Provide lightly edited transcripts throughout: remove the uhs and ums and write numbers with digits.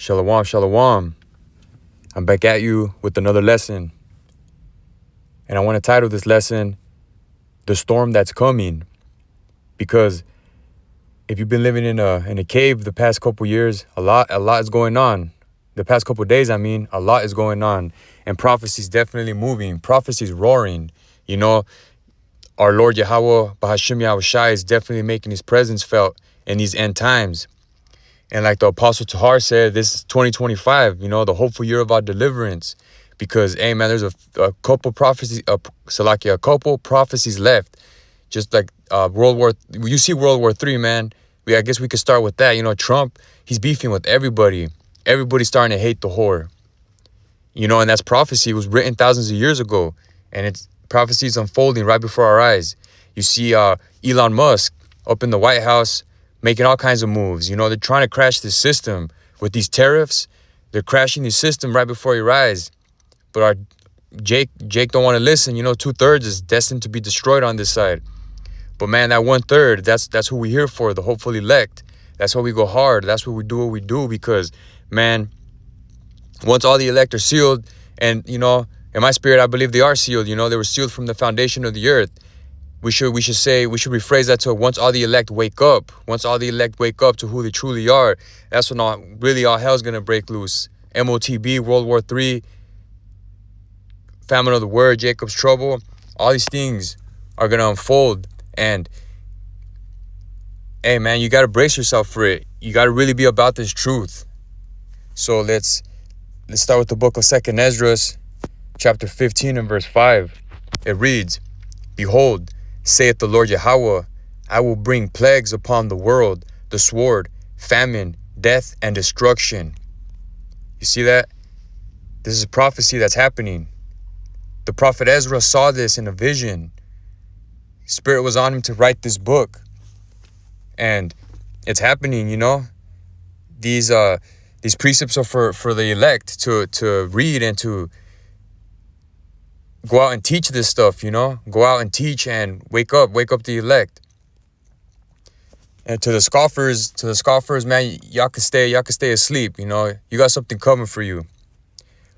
Shalom, shalom. I'm back at you with another lesson. And I want to title this lesson, The Storm That's Coming. Because if you've been living in a cave the past couple years, a lot is going on. The past couple days, a lot is going on. And prophecy's definitely moving. Prophecy's roaring. You know, our Lord Yahweh, Bahashim Yahushai, is definitely making his presence felt in these end times. And like the Apostle Tahar said, this is 2025, the hopeful year of our deliverance. Because, hey, man, there's a couple prophecies, a couple prophecies left. Just like you see World War III, man. I guess we could start with that. Trump, he's beefing with everybody. Everybody's starting to hate the whore. And that's prophecy. It was written thousands of years ago. And prophecy is unfolding right before our eyes. You see Elon Musk up in the White House making all kinds of moves. They're trying to crash the system with these tariffs. They're crashing the system right before your eyes. But our Jake don't want to listen. 2/3 is destined to be destroyed on this side. But man, that 1/3, that's who we're here for, the hopeful elect. That's why we go hard. That's what we do because, man, once all the elect are sealed, and in my spirit, I believe they are sealed. They were sealed from the foundation of the earth. We should rephrase that to once all the elect wake up. Once all the elect wake up to who they truly are, that's when all hell's gonna break loose. MOTB, World War III, famine of the word, Jacob's trouble. All these things are gonna unfold. And hey, man, you gotta brace yourself for it. You gotta really be about this truth. So let's start with the book of 2nd Ezra, chapter 15 and verse 5. It reads, "Behold, saith the Lord Yahweh, I will bring plagues upon the world, the sword, famine, death, and destruction." You see that? This is prophecy that's happening. The prophet Ezra saw this in a vision. Spirit was on him to write this book. And it's happening, These precepts are for the elect to read and to go out and teach this stuff, Go out and teach and wake up the elect. And to the scoffers, man, y'all can stay asleep, You got something coming for you.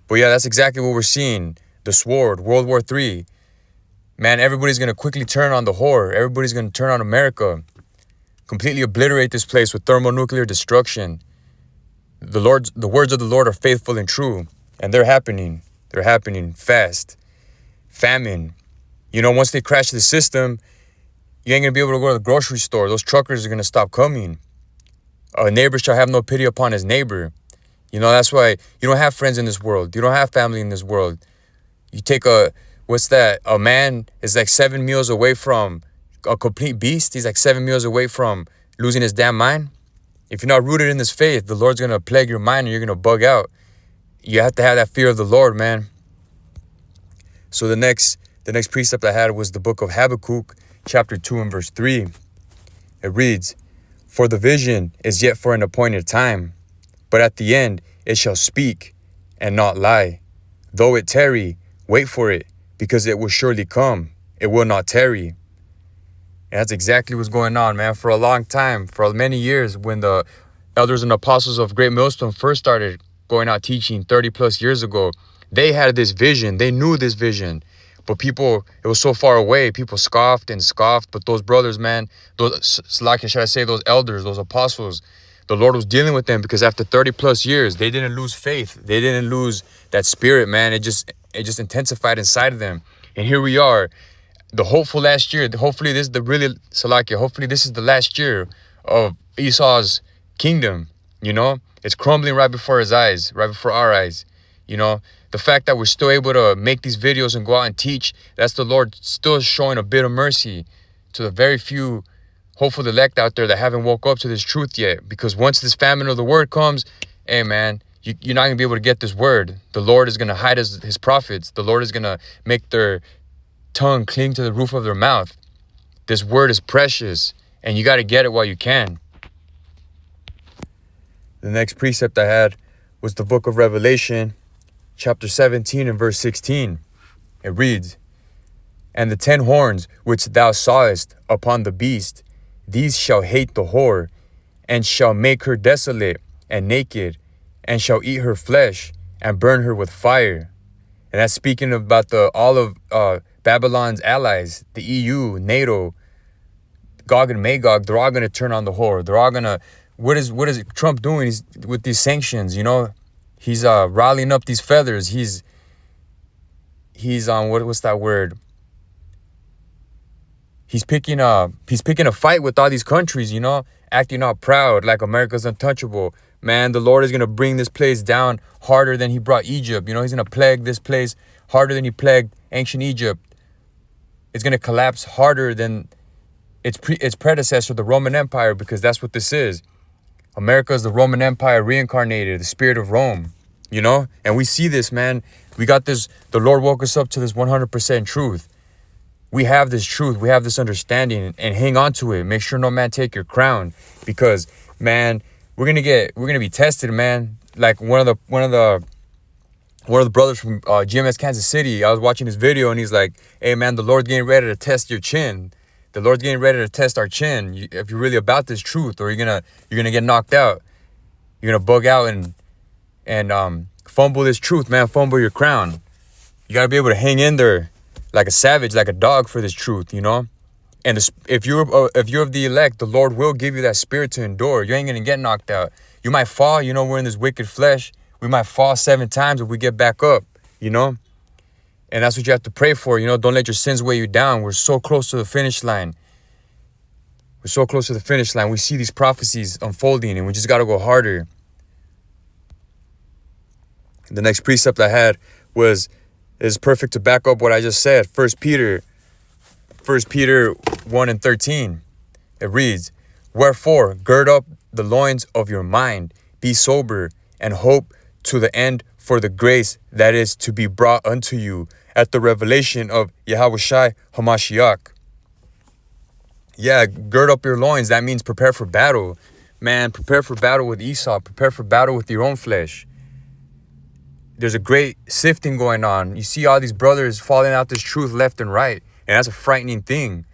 But yeah, that's exactly what we're seeing. The sword, World War III. Man, everybody's going to quickly turn on the whore. Everybody's going to turn on America. Completely obliterate this place with thermonuclear destruction. The words of the Lord are faithful and true. And they're happening. They're happening fast. Famine. Once they crash the system, you ain't going to be able to go to the grocery store. Those truckers are going to stop coming. A neighbor shall have no pity upon his neighbor. That's why you don't have friends in this world. You don't have family in this world. You take a man is like 7 meals away from a complete beast. He's like 7 meals away from losing his damn mind. If you're not rooted in this faith, the Lord's going to plague your mind and you're going to bug out. You have to have that fear of the Lord, man. So the next precept I had was the book of Habakkuk, chapter 2 and verse 3. It reads, "For the vision is yet for an appointed time, but at the end it shall speak and not lie. Though it tarry, wait for it, because it will surely come. It will not tarry." And that's exactly what's going on, man. For a long time, for many years, when the elders and apostles of Great Millstone first started going out teaching 30 plus years ago, they had this vision. They knew this vision. But people, it was so far away. People scoffed and scoffed. But those brothers, man, those elders, those apostles, the Lord was dealing with them because after 30 plus years, they didn't lose faith. They didn't lose that spirit, man. It just intensified inside of them. And here we are, the hopeful last year. Hopefully this is hopefully this is the last year of Esau's kingdom. It's crumbling right before his eyes, right before our eyes. The fact that we're still able to make these videos and go out and teach, that's the Lord still showing a bit of mercy to the very few hopeful elect out there that haven't woke up to this truth yet. Because once this famine of the word comes, hey, man, you're not going to be able to get this word. The Lord is going to hide his prophets. The Lord is going to make their tongue cling to the roof of their mouth. This word is precious, and you got to get it while you can. The next precept I had was the book of Revelation, chapter 17 and verse 16. It reads, "And the 10 horns which thou sawest upon the beast, these shall hate the whore, and shall make her desolate and naked, and shall eat her flesh and burn her with fire. And that's speaking about all of Babylon's allies, the EU, NATO, Gog and Magog. They're all going to turn on the whore. They're all going to, what is Trump doing? He's with these sanctions, you know, he's rallying up these feathers. He's on, what's that word? He's picking a fight with all these countries, you know, acting all proud like America's untouchable. Man, the Lord is going to bring this place down harder than he brought Egypt. You know, he's going to plague this place harder than he plagued ancient Egypt. It's going to collapse harder than its predecessor, the Roman Empire, because that's what this is. America is the Roman Empire reincarnated, the spirit of Rome, you know? And we see this, man. We got this. The Lord woke us up to this 100% truth. We have this truth. We have this understanding, and hang on to it. Make sure no man take your crown, because, man, we're gonna be tested, man. Like one of the brothers from GMS Kansas City, I was watching his video, and he's like, "Hey, man, the Lord's getting ready to test your chin. The Lord's getting ready to test our chin. If you're really about this truth, or you're gonna get knocked out. You're gonna bug out and fumble this truth, man. Fumble your crown. You gotta be able to hang in there like a savage, like a dog for this truth, you know. And if you're of the elect, the Lord will give you that spirit to endure. You ain't gonna get knocked out. You might fall, you know. We're in this wicked flesh. We might fall 7 times, but we get back up, you know. And that's what you have to pray for, you know. Don't let your sins weigh you down. We're so close to the finish line. We're so close to the finish line. We see these prophecies unfolding, and we just gotta go harder. The next precept I had is perfect to back up what I just said. 1 Peter 1:13. It reads, "Wherefore, gird up the loins of your mind, be sober, and hope to the end for the grace that is to be brought unto you at the revelation of Yahushua Hamashiach." Yeah, gird up your loins. That means prepare for battle. Man, prepare for battle with Esau. Prepare for battle with your own flesh. There's a great sifting going on. You see all these brothers falling out this truth left and right. And that's a frightening thing.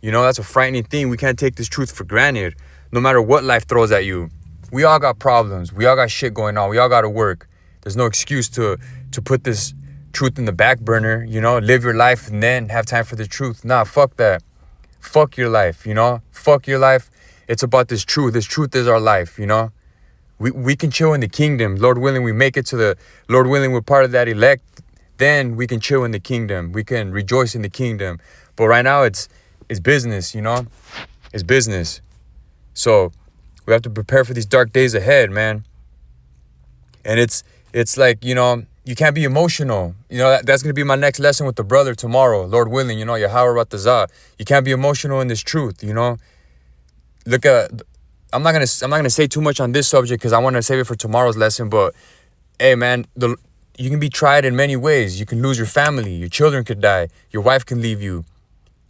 You know, that's a frightening thing. We can't take this truth for granted. No matter what life throws at you. We all got problems. We all got shit going on. We all got to work. There's no excuse to put this truth in the back burner. You know, live your life and then have time for the truth. Nah, fuck that. Fuck your life, you know. Fuck your life. It's about this truth. This truth is our life, you know. We can chill in the kingdom. Lord willing, we make it to the, Lord willing, we're part of that elect. Then we can chill in the kingdom. We can rejoice in the kingdom. But right now it's business, you know. It's business. So we have to prepare for these dark days ahead, man. And it's like, you know, you can't be emotional. You know, that's going to be my next lesson with the brother tomorrow. Lord willing, you know, Yahweh Ratazah. You can't be emotional in this truth, you know. Look at, I'm not gonna say too much on this subject because I want to save it for tomorrow's lesson. But hey, man, you can be tried in many ways. You can lose your family. Your children could die. Your wife can leave you.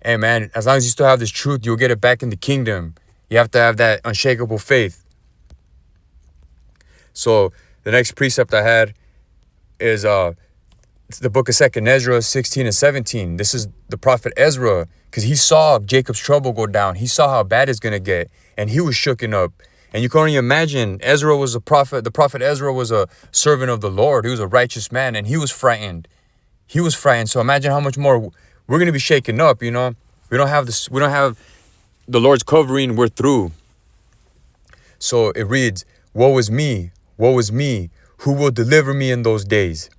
Hey, man, as long as you still have this truth, you'll get it back in the kingdom. You have to have that unshakable faith. So the next precept I had is it's the book of 2nd Ezra 16 and 17. This is the prophet Ezra, because he saw Jacob's trouble go down. He saw how bad it's gonna get, and he was shooken up. And you can only imagine, Ezra was a prophet. The prophet Ezra was a servant of the Lord. He was a righteous man, and he was frightened. He was frightened. So imagine how much more we're gonna be shaken up. You know, we don't have this. We don't have the Lord's covering. We're through. So it reads, "Woe is me! Woe is me! Who will deliver me in those days?"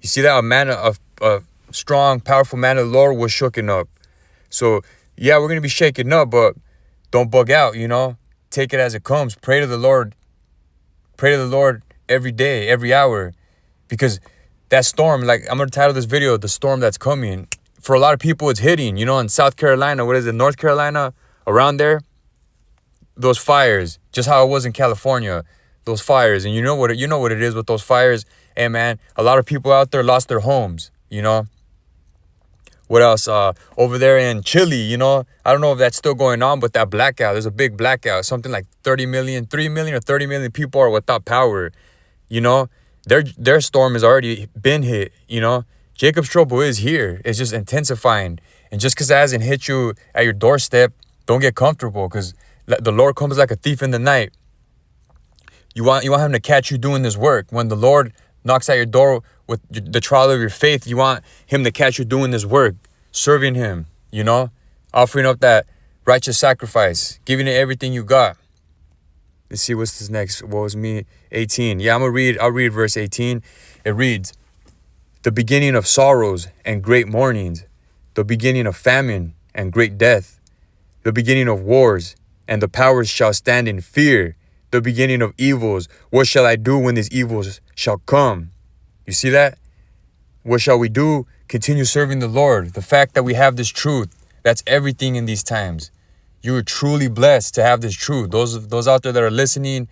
You see that a strong, powerful man of the Lord was shooken up. So yeah, we're gonna be shaken up, but don't bug out. You know, take it as it comes. Pray to the Lord. Pray to the Lord every day, every hour, because that storm, like I'm gonna title this video, "The Storm That's Coming." For a lot of people, it's hitting. You know, in South Carolina, what is it, North Carolina, around there, those fires, just how it was in California, those fires. And you know what it is with those fires. Hey, man, a lot of people out there lost their homes, you know. What else? Over there in Chile, you know, I don't know if that's still going on, but that blackout, there's a big blackout. Something like 3 million or 30 million people are without power, you know. Their storm has already been hit, you know. Jacob's trouble is here. It's just intensifying. And just because it hasn't hit you at your doorstep, don't get comfortable, because the Lord comes like a thief in the night. You want him to catch you doing this work. When the Lord knocks at your door with the trial of your faith, you want him to catch you doing this work, serving him, offering up that righteous sacrifice, giving it everything you got. Let's see what's this next. What was me? 18. Yeah, I'll read verse 18. It reads, the beginning of sorrows and great mournings, the beginning of famine and great death, the beginning of wars, and the powers shall stand in fear, the beginning of evils. What shall I do when these evils shall come? You see that? What shall we do? Continue serving the Lord. The fact that we have this truth, that's everything in these times. You are truly blessed to have this truth. Those out there that are listening,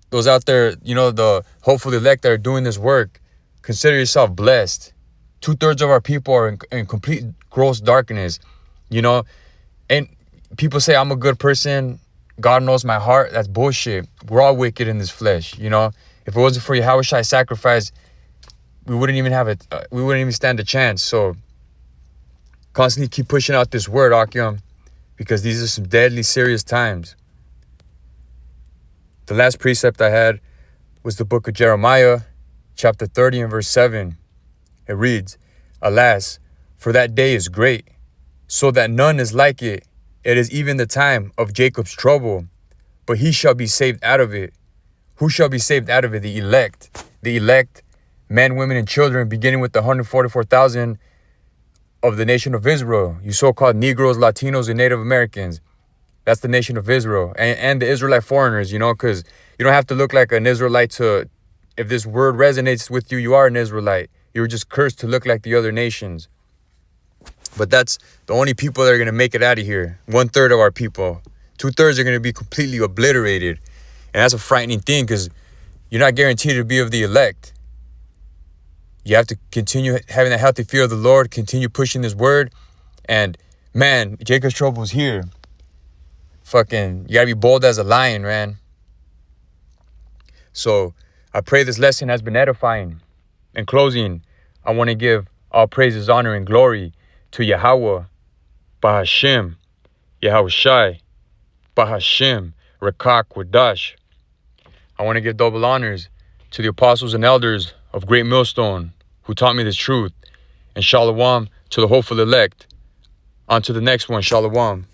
those out there, the hopeful elect that are doing this work, consider yourself blessed. 2/3 of our people are in complete gross darkness, And people say, I'm a good person, God knows my heart. That's bullshit. We're all wicked in this flesh, If it wasn't for Yahushua sacrifice, we wouldn't even stand a chance. So constantly keep pushing out this word, Akim, because these are some deadly serious times. The last precept I had was the book of Jeremiah, chapter 30 and verse 7. It reads, alas, for that day is great, so that none is like it. It is even the time of Jacob's trouble, but he shall be saved out of it. Who shall be saved out of it? The elect. The elect, men, women, and children, beginning with the 144,000 of the nation of Israel. You so-called Negroes, Latinos, and Native Americans. That's the nation of Israel. And the Israelite foreigners, because you don't have to look like an Israelite to, if this word resonates with you, you are an Israelite. You were just cursed to look like the other nations. But that's the only people that are going to make it out of here. 1/3 of our people. 2/3 are going to be completely obliterated. And that's a frightening thing, because you're not guaranteed to be of the elect. You have to continue having that healthy fear of the Lord, continue pushing this word. And man, Jacob's trouble is here. You got to be bold as a lion, man. So I pray this lesson has been edifying. In closing, I want to give all praises, honor, and glory to Yahweh, Bahashem, Yahushai, Bahashem, Rakak, Wadash. I want to give double honors to the apostles and elders of Great Millstone who taught me this truth. And Shalom to the hopeful elect. On to the next one. Shalom.